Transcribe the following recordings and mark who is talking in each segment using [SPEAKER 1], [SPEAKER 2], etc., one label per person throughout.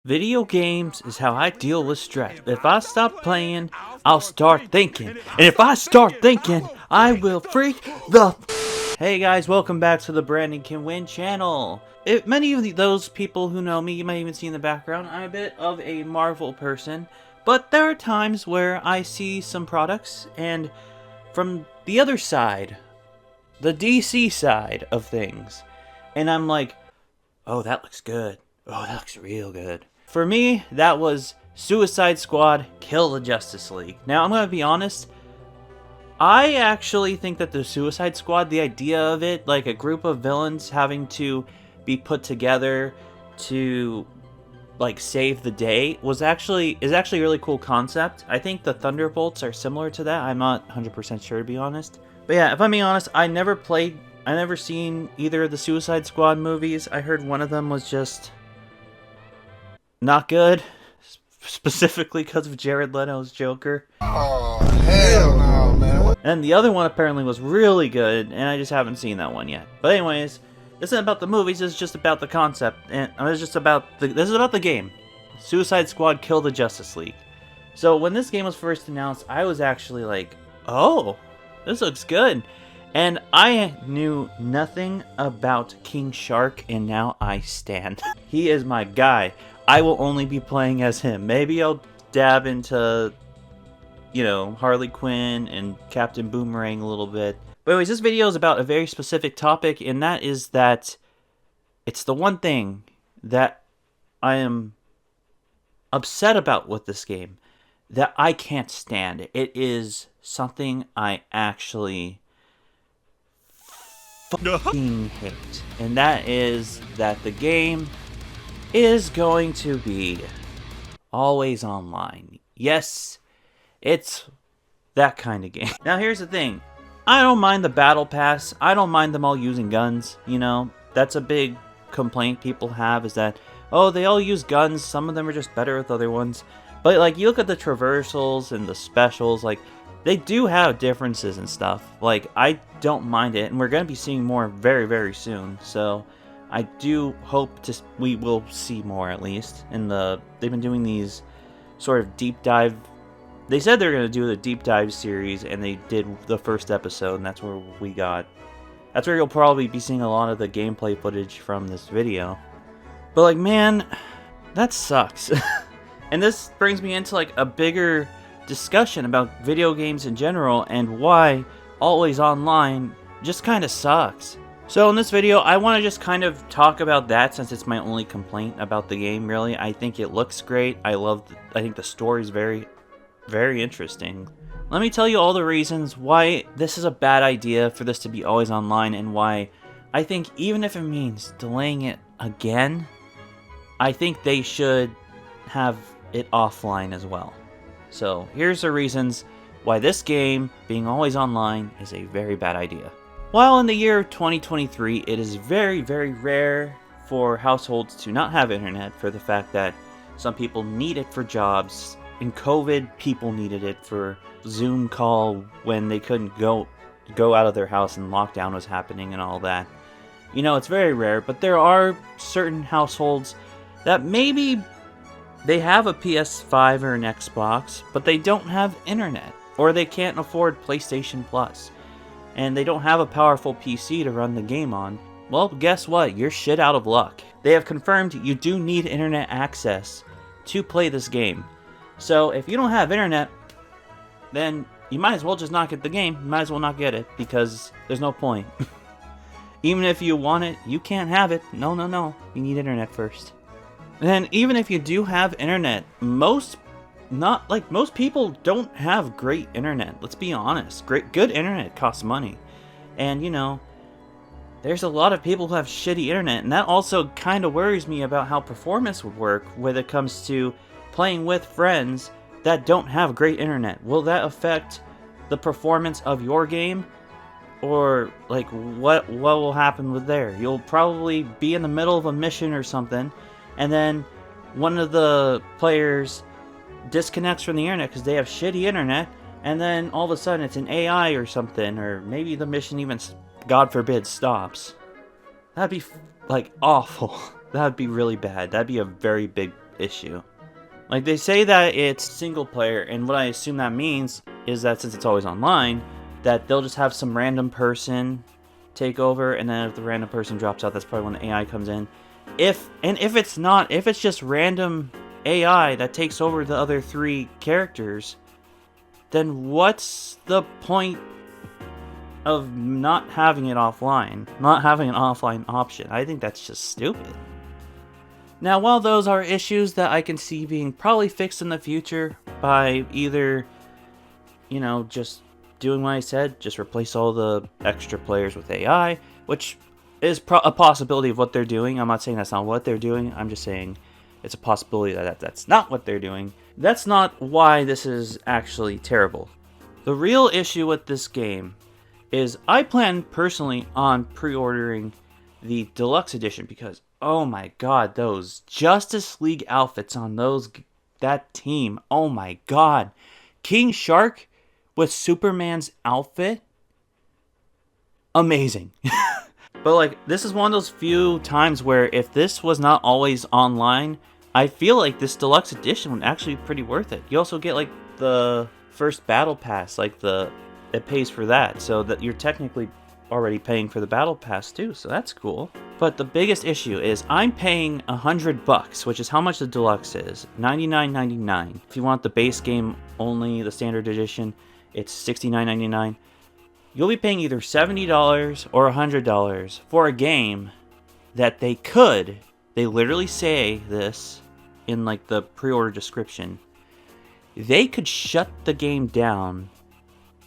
[SPEAKER 1] Video games is how I deal with stress. If I stop playing, I'll start thinking. And if I start thinking, I will freak the Hey guys, welcome back to the Brandon Can Win channel. Many of those people who know me, you might even see in the background, I'm a bit of a Marvel person. But there are times where I see some products, and from the other side, the DC side of things, and I'm like, oh, that looks good. Oh, that looks real good. For me, that was Suicide Squad Kill the Justice League. Now, I'm going to be honest. I actually think that the Suicide Squad, the idea of it, like a group of villains having to be put together to like save the day, is actually a really cool concept. I think the Thunderbolts are similar to that. I'm not 100% sure, to be honest. But yeah, if I'm being honest, I never seen either of the Suicide Squad movies. I heard one of them was just not good, specifically because of Jared Leto's Joker.
[SPEAKER 2] Oh, hell no, man.
[SPEAKER 1] And the other one apparently was really good, and I just haven't seen that one yet. But anyways, this isn't about the movies, this is just about the concept, and this is about the game. Suicide Squad Kill the Justice League. So when this game was first announced, I was actually like, oh, this looks good. And I knew nothing about King Shark, and now I stand. He is my guy. I will only be playing as him. Maybe I'll dab into, you know, Harley Quinn and Captain Boomerang a little bit. But anyways, this video is about a very specific topic, and that is that it's the one thing that I am upset about with this game that I can't stand. It is something I actually fucking hate. And that is that the game is going to be always online. Yes, it's that kind of game. Now here's the thing. I don't mind the battle pass. I don't mind them all using guns, you know. That's a big complaint people have, is that, oh, they all use guns. Some of them are just better with other ones. But like, you look at the traversals and the specials, like, they do have differences and stuff. Like, I don't mind it, and we're going to be seeing more very, very soon. So I do hope we will see more, at least. They've been doing these sort of deep dive. They said they're going to do the deep dive series, and they did the first episode, and that's where that's where you'll probably be seeing a lot of the gameplay footage from this video. But like, man, that sucks. And this brings me into like a bigger discussion about video games in general and why always online just kind of sucks. So in this video, I want to just kind of talk about that, since it's my only complaint about the game, really. I think it looks great. I think the story is very, very interesting. Let me tell you all the reasons why this is a bad idea for this to be always online, and why I think even if it means delaying it again, I think they should have it offline as well. So here's the reasons why this game being always online is a very bad idea. While in the year 2023, it is very, very rare for households to not have internet, for the fact that some people need it for jobs. In COVID, people needed it for Zoom call when they couldn't go out of their house and lockdown was happening and all that. You know, it's very rare, but there are certain households that maybe they have a PS5 or an Xbox, but they don't have internet, or they can't afford PlayStation Plus, and they don't have a powerful PC to run the game on. Well, guess what? You're shit out of luck. They have confirmed you do need internet access to play this game. So if you don't have internet, then you might as well just not get the game. You might as well not get it, because there's no point. Even if you want it, you can't have it. No, no, no. You need internet first. And even if you do have internet, most people don't have great internet. Let's be honest. Good internet costs money. And, you know, there's a lot of people who have shitty internet, and that also kind of worries me about how performance would work when it comes to playing with friends that don't have great internet. Will that affect the performance of your game? Or, like, what will happen with there? You'll probably be in the middle of a mission or something, and then one of the players disconnects from the internet because they have shitty internet, and then all of a sudden it's an AI or something, or maybe the mission even, God forbid, stops. That'd be, like, awful. That'd be really bad. That'd be a very big issue. Like, they say that it's single player, and what I assume that means is that since it's always online, that they'll just have some random person take over, and then if the random person drops out, that's probably when the AI comes in. If it's not, if it's just random AI that takes over the other 3 characters, then what's the point of not having it offline? Not having an offline option? I think that's just stupid. Now, while those are issues that I can see being probably fixed in the future by either, just doing what I said, just replace all the extra players with AI, which is a possibility of what they're doing. I'm not saying that's not what they're doing. I'm just saying it's a possibility that that's not what they're doing. That's not why this is actually terrible. The real issue with this game is I plan personally on pre-ordering the Deluxe Edition because, oh my god, those Justice League outfits on that team, oh my god. King Shark with Superman's outfit, amazing. But this is one of those few times where if this was not always online, I feel like this Deluxe Edition would actually be pretty worth it. You also get the first battle pass, it pays for that, so that you're technically already paying for the battle pass too, so that's cool. But the biggest issue is I'm paying $100, which is how much the Deluxe is, $99.99. If you want the base game only, the standard edition, it's $69.99. You'll be paying either $70 or $100 for a game that they literally say this in the pre-order description, they could shut the game down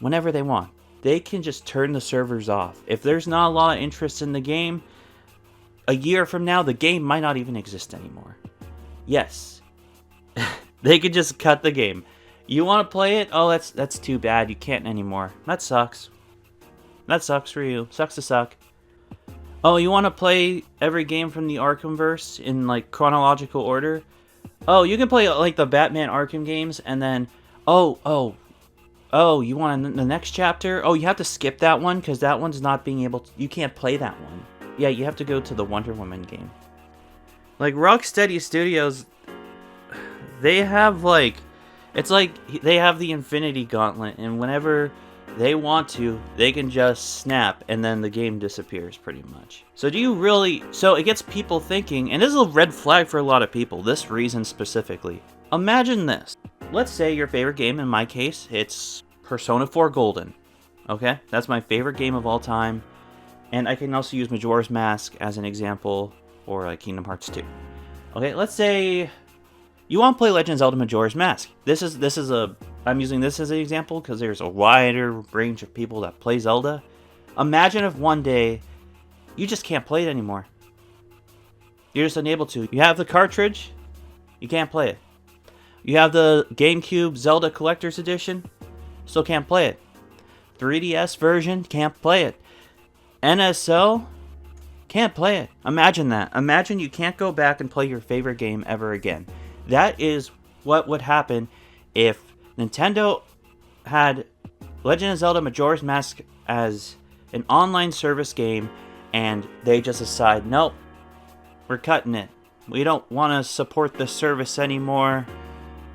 [SPEAKER 1] whenever they want. They can just turn the servers off. If there's not a lot of interest in the game, a year from now, the game might not even exist anymore. Yes. They could just cut the game. You want to play it? Oh, that's too bad. You can't anymore. That sucks. That sucks for you. Sucks to suck. Oh, you want to play every game from the Arkhamverse in chronological order? Oh, you can play the Batman Arkham games, and then oh, you want the next chapter? Oh, you have to skip that one because that one's not being able to... You can't play that one. Yeah, you have to go to the Wonder Woman game. Rocksteady Studios, they have it's they have the Infinity Gauntlet, and whenever they want to, they can just snap, and then the game disappears pretty much. So it gets people thinking, and this is a red flag for a lot of people, this reason specifically. Imagine this. Let's say your favorite game, in my case, it's Persona 4 Golden. Okay? That's my favorite game of all time. And I can also use Majora's Mask as an example, or Kingdom Hearts 2. Okay, let's say you want to play Legend of Zelda Majora's Mask. I'm using this as an example because there's a wider range of people that play Zelda. Imagine if one day you just can't play it anymore. You're just unable to. You have the cartridge, you can't play it. You have the GameCube Zelda Collector's Edition, still can't play it. 3DS version, can't play it. NSO, can't play it. Imagine that. Imagine you can't go back and play your favorite game ever again. That is what would happen if Nintendo had Legend of Zelda Majora's Mask as an online service game and they just decide, nope, we're cutting it. We don't want to support the service anymore.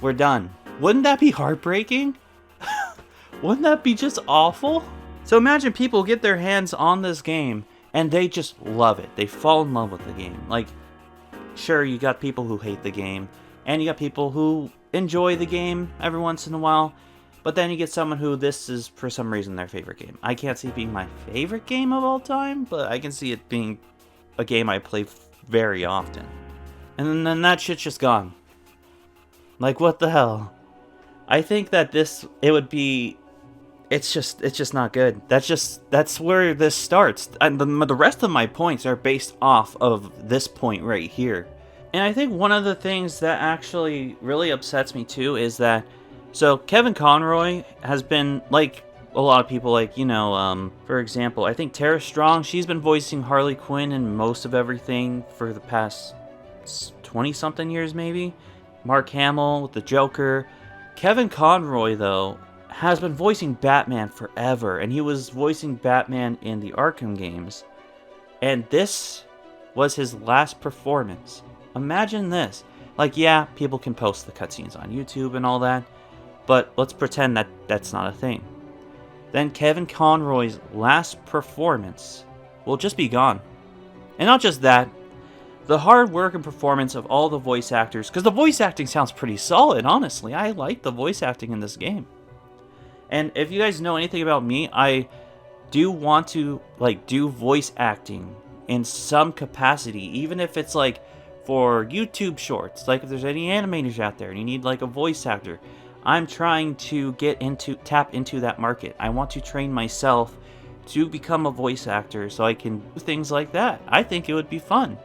[SPEAKER 1] We're done. Wouldn't that be heartbreaking? Wouldn't that be just awful? So imagine people get their hands on this game and they just love it. They fall in love with the game. Sure, you got people who hate the game, and you got people who enjoy the game every once in a while, but then you get someone who this is, for some reason, their favorite game. I can't see it being my favorite game of all time, but I can see it being a game I play very often. And then that shit's just gone. What the hell? I think that it's just not good. That's where this starts. And the rest of my points are based off of this point right here. And I think one of the things that actually really upsets me too is that, so Kevin Conroy has been, a lot of people, for example, I think Tara Strong, she's been voicing Harley Quinn in most of everything for the past 20-something years maybe. Mark Hamill with the Joker. Kevin Conroy, though, has been voicing Batman forever, and he was voicing Batman in the Arkham games. And this was his last performance. Imagine this. Like, yeah, people can post the cutscenes on YouTube and all that, but let's pretend that that's not a thing. Then Kevin Conroy's last performance will just be gone. And not just that, the hard work and performance of all the voice actors, because the voice acting sounds pretty solid, honestly. I like the voice acting in this game. And if you guys know anything about me, I do want to do voice acting in some capacity, even if it's like for YouTube shorts. Like if there's any animators out there and you need like a voice actor, I'm trying to tap into that market. I want to train myself to become a voice actor so I can do things like that. I think it would be fun.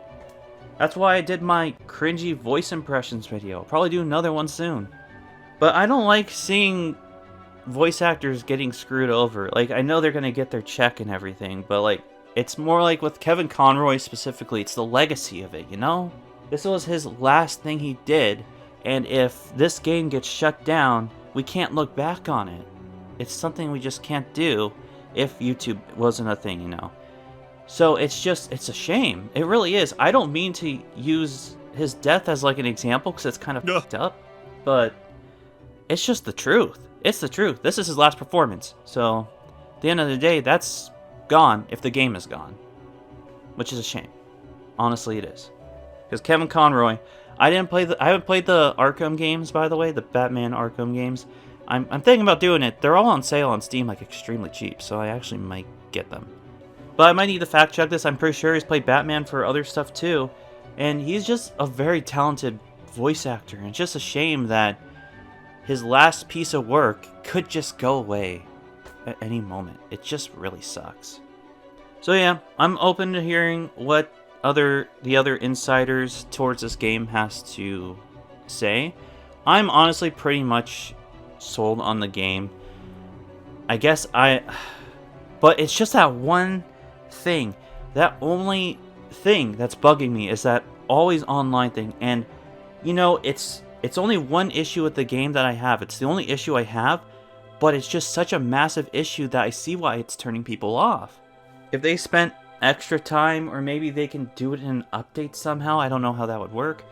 [SPEAKER 1] That's why I did my cringy voice impressions video. I'll probably do another one soon. But I don't like seeing voice actors getting screwed over. Like, I know they're gonna get their check and everything, but like, it's more like with Kevin Conroy specifically, it's the legacy of it, you know? This was his last thing he did, and if this game gets shut down, we can't look back on it. It's something we just can't do if YouTube wasn't a thing, you know? So it's a shame. It really is. I don't mean to use his death as like an example because it's kind of fucked up, but it's just the truth. It's the truth. This is his last performance. So at the end of the day, that's gone if the game is gone, which is a shame. Honestly, it is. Because Kevin Conroy, I haven't played the Arkham games, by the way, the Batman Arkham games. I'm thinking about doing it. They're all on sale on Steam, like extremely cheap, so I actually might get them. But I might need to fact check this. I'm pretty sure he's played Batman for other stuff too. And he's just a very talented voice actor. And it's just a shame that his last piece of work could just go away at any moment. It just really sucks. So yeah, I'm open to hearing what the other insiders towards this game has to say. I'm honestly pretty much sold on the game. But it's just that one thing. That only thing that's bugging me is that always online thing. And you know, it's only one issue with the game that I have. It's the only issue I have, but it's just such a massive issue that I see why it's turning people off. If they spent extra time, or maybe they can do it in an update somehow, I don't know how that would work,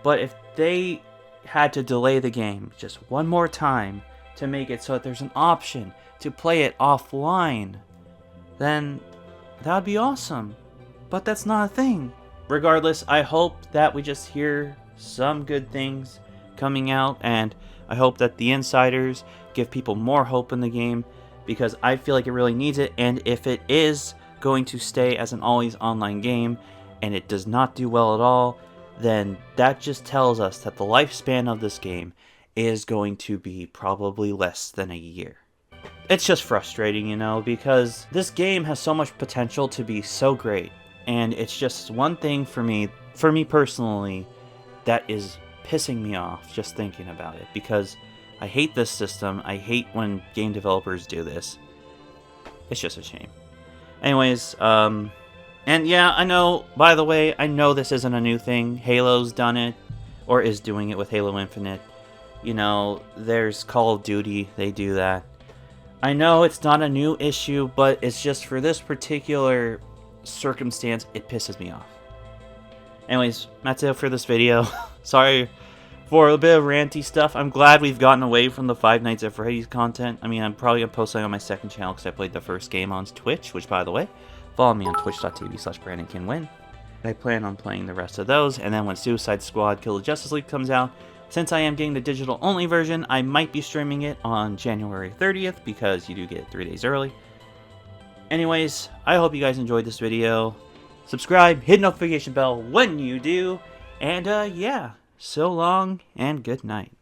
[SPEAKER 1] but if they had to delay the game just one more time to make it so that there's an option to play it offline, then that would be awesome. But that's not a thing. Regardless, I hope that we just hear some good things coming out, and I hope that the insiders give people more hope in the game, because I feel like it really needs it. And if it is going to stay as an always online game and it does not do well at all, then that just tells us that the lifespan of this game is going to be probably less than a year. It's just frustrating, you know, because this game has so much potential to be so great, and it's just one thing for me personally, that is pissing me off just thinking about it, because I hate this system. I hate when game developers do this. It's just a shame. Anyways, and yeah, I know, by the way, I know this isn't a new thing. Halo's done it, or is doing it with Halo Infinite. You know, there's Call of Duty, they do that. I know it's not a new issue, but it's just for this particular circumstance, it pisses me off. Anyways, that's it for this video. Sorry for a bit of ranty stuff. I'm glad we've gotten away from the Five Nights at Freddy's content. I mean, I'm probably going to post something on my second channel because I played the first game on Twitch, which, by the way, follow me on twitch.tv/BrandonCanWin. I plan on playing the rest of those, and then when Suicide Squad Kill the Justice League comes out, since I am getting the digital-only version, I might be streaming it on January 30th, because you do get it 3 days early. Anyways, I hope you guys enjoyed this video. Subscribe, hit notification bell when you do, and yeah, so long and good night.